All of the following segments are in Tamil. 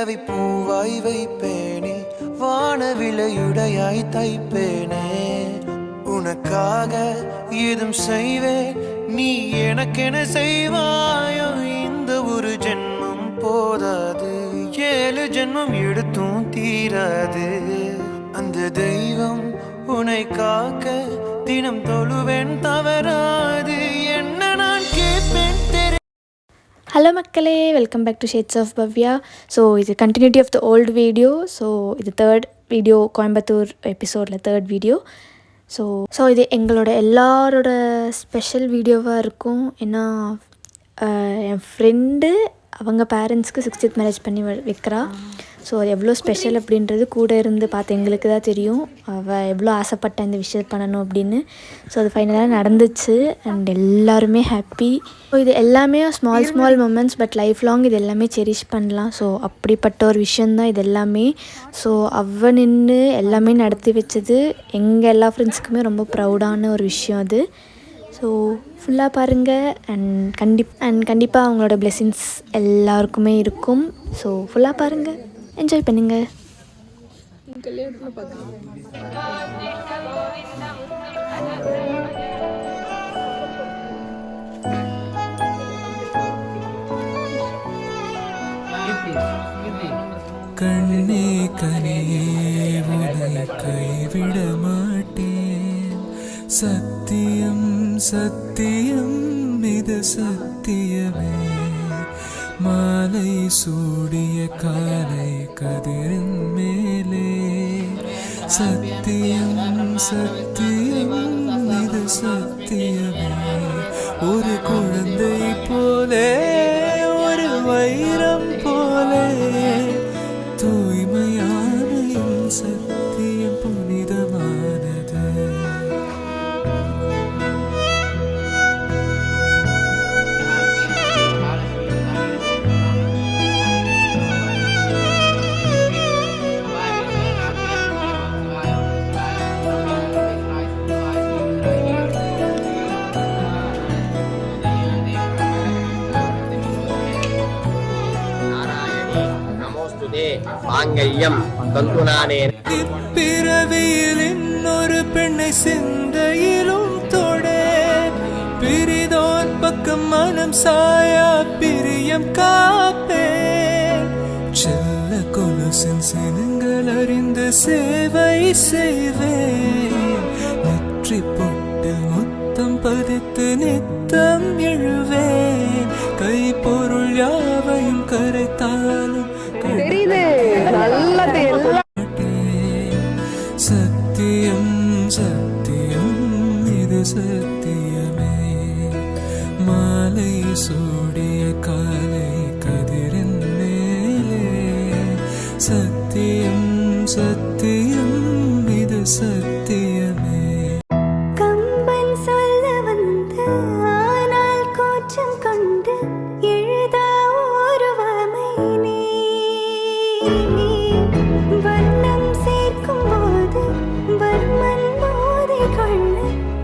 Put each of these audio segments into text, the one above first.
நிலவை பூவாய் வைப்பேனே, வானவிலையுடையாய் தைப்பேனே. உனக்காக ஏதும் செய்வேன், நீ எனக்கென செய்வாயோ. இந்த ஒரு ஜென்மம் போதாது, 7 ஜென்மம் எடுத்தும் தீராது. அந்த தெய்வம் உன்னை காக்க தினம் தொழுவேன், தவறாது. என்ன நான் கேட்பேன். ஹலோ மக்களே, welcome back to shades of Bhavya. So இது continuity of the old video. So இது 3rd வீடியோ, கோயம்புத்தூர் எபிசோடில் 3rd வீடியோ. ஸோ இது எங்களோட எல்லாரோட ஸ்பெஷல் வீடியோவாக இருக்கும். ஏன்னா என் ஃப்ரெண்டு அவங்க பேரண்ட்ஸ்க்கு 60th மேரேஜ் பண்ணி வைக்கிறா. ஸோ அது எவ்வளோ ஸ்பெஷல் அப்படின்றது கூட இருந்து பார்த்து எங்களுக்கு தான் தெரியும். அவள் எவ்வளோ ஆசைப்பட்ட இந்த விஷயம் பண்ணணும் அப்படின்னு. ஸோ அது ஃபைனலாக நடந்துச்சு அண்ட் எல்லாருமே ஹாப்பி. ஸோ இது எல்லாமே small moments, but life long இது எல்லாமே செரிஷ் பண்ணலாம். ஸோ அப்படிப்பட்ட ஒரு விஷயந்தான் இது எல்லாமே. ஸோ அவள் நின்று எல்லாமே நடத்தி வச்சது எங்கள் எல்லா ஃப்ரெண்ட்ஸுக்குமே ரொம்ப ப்ரௌடான ஒரு விஷயம் அது. ஸோ ஃபுல்லாக பாருங்கள் அண்ட் கண்டிப்பாக அவங்களோட பிளெஸிங்ஸ் எல்லாருக்குமே இருக்கும். ஸோ ஃபுல்லாக பாருங்கள், என்ஜாய் பண்ணுங்கள். கண்ணே கனியே உன்னை கைவிட மாட்டேன், சத்தியம் சத்தியம் இது சத்தியமே. மாலை சூடிய காலை கதிரின் மேலே, சத்தியம் சத்தியம் இது சத்தியமே. ஒரு குழந்தை போலே, ஒரு வைரம் போலே, தூய்மையான சத்தியம் புனிதமானது. மாங்கல்யம் தந்துனானே. இப்பிறவியில் இன்னொரு பெண்ணை சிந்தையிலும் தொடே, பிரிதோர் பக்கம் மனம் சாயா பிரியம் காப்பே. செல்ல கொலுசின் சினங்கள் அறிந்து சேவை செய்வேன், நெற்றி பொட்டு முத்தம் பதித்து நித்தம் எழுவேன். கை பொருள் யாவையும் கரைத்தாலும் சத்தியம் சத்தியம் இது சத்தியமே. மாலை சூடிய காலை கதிரின் மேலே, சத்தியம் சத்தியம் இது சத்தியமே. கம்பன் சொல்ல வந்த ஆனால் கோச்சம் கொண்டு எழுதா ஒருவமை நீ, வண்ணம் சேர்க்கும் போது வர்மன் போதை கொள்ள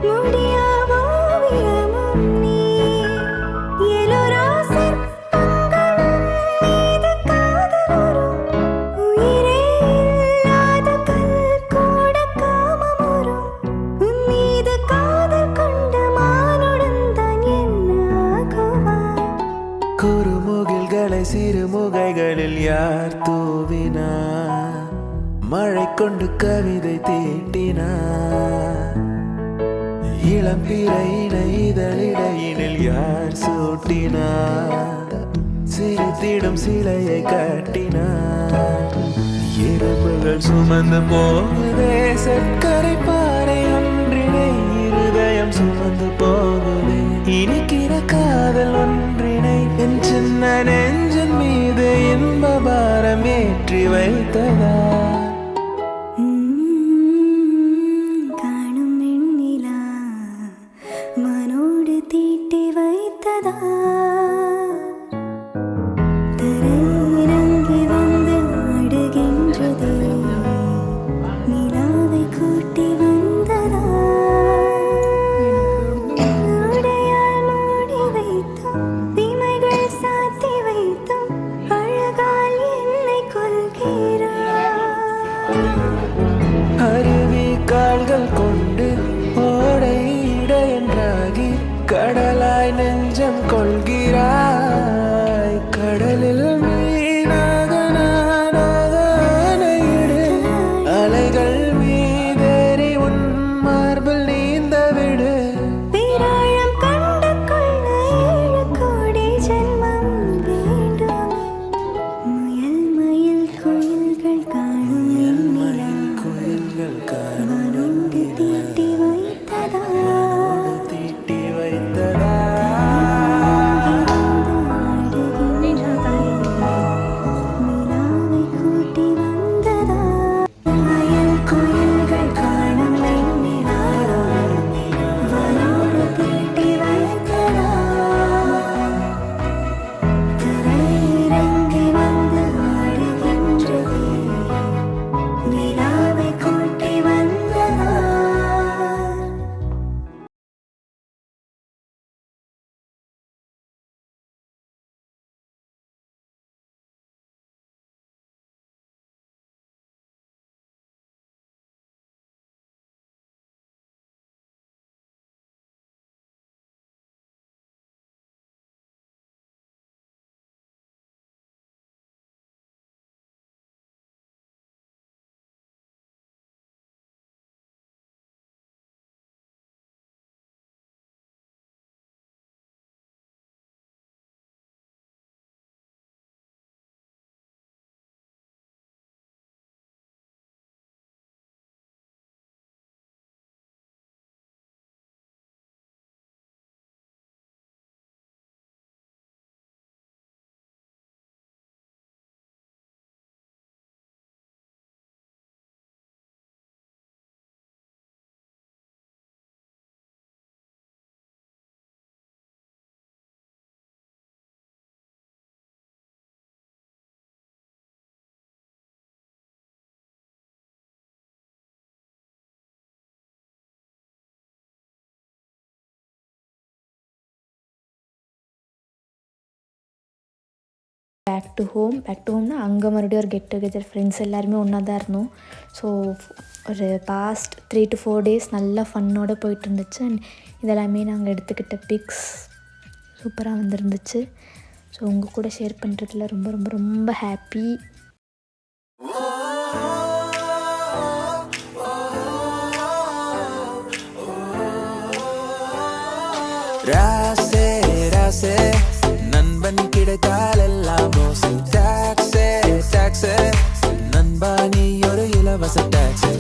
முடியா ஓவியமும் நீ. எலோரா சிற்பங்களும் மீது காதலுறும், உயிரே இல்லாத கல் கூட காமமுறும். உன் மீது காதல் கொண்ட மானுடன் தான் என்ன ஆகுவாய்? குறுமுகில்களை சிறுமுகைகளில் யார் தூவினார், மழை கொண்டு கவிதை தீட்டினார். இளம் பிறையினை இதழிடையினில் யார் சூட்டினார், சிரித்திடும் சிலையை காட்டினார். எறும்புகள் சுமந்து போகுதே, சர்க்கரை பாறை ஒன்றினை இருதயம் சுமந்து போகுதே. இனிக்கிற காதல் ஒன்றினை என் சின்ன நெஞ்சின் மீது இன்ப பாரம் ஏற்றி வைத்ததா. காணும் வெண்ணிலா மனோடு தீட்டி வைத்ததா. தரையிறங்கி வந்து அடுகின்றதே, நிலாவை கூட்டி கொண்டு ஓடை இடையன்றாகி கடலாய் நெஞ்சம் கொள்கிறாய். கடலில் மீனாக நானாக ஆணையிடு, அலைகள் மீதேறி உன் மார்பில் நீந்த விடு. பேராழம் கண்டு கொள்ள 7 கோடி ஜென்மம் வேண்டும். முயல் மயில் குயில்கள் காணும் வெண்ணிலா, குயில்கள் காணும் வானோடு தீட்டி வைத்ததா, தீட்டி வைத்ததா. நிலாவை கூட்டி வந்ததா. மயில் குயில்கள் காணும் வெண்ணிலா, வானோடு தீட்டி வைத்ததா. தரையிறங்கி வந்து ஆடுகின்றது, நிலாவை கூட்டி வந்ததா. பேக் டு ஹோம்னா அங்கே மறுபடியும் ஒரு கெட் டுகெதர் ஃப்ரெண்ட்ஸ் எல்லாருமே ஒன்றா தான் இருந்தோம். ஸோ ஒரு பாஸ்ட் 3 to 4 days நல்லா ஃபன்னோடு போயிட்டு இருந்துச்சு. அண்ட் இதெல்லாமே நாங்கள் எடுத்துக்கிட்ட பிக்ஸ் சூப்பராக வந்துருந்துச்சு. ஸோ உங்கள் கூட ஷேர் பண்ணுறதுல ரொம்ப ரொம்ப ரொம்ப ஹாப்பி. ராசே ராசே நண்பன் கிடைத்தால் எல்லாம் ரோசு. டாக்ஸே டாக்ஸே நண்பா நீ ஒரு இலவச டாக்ஸி.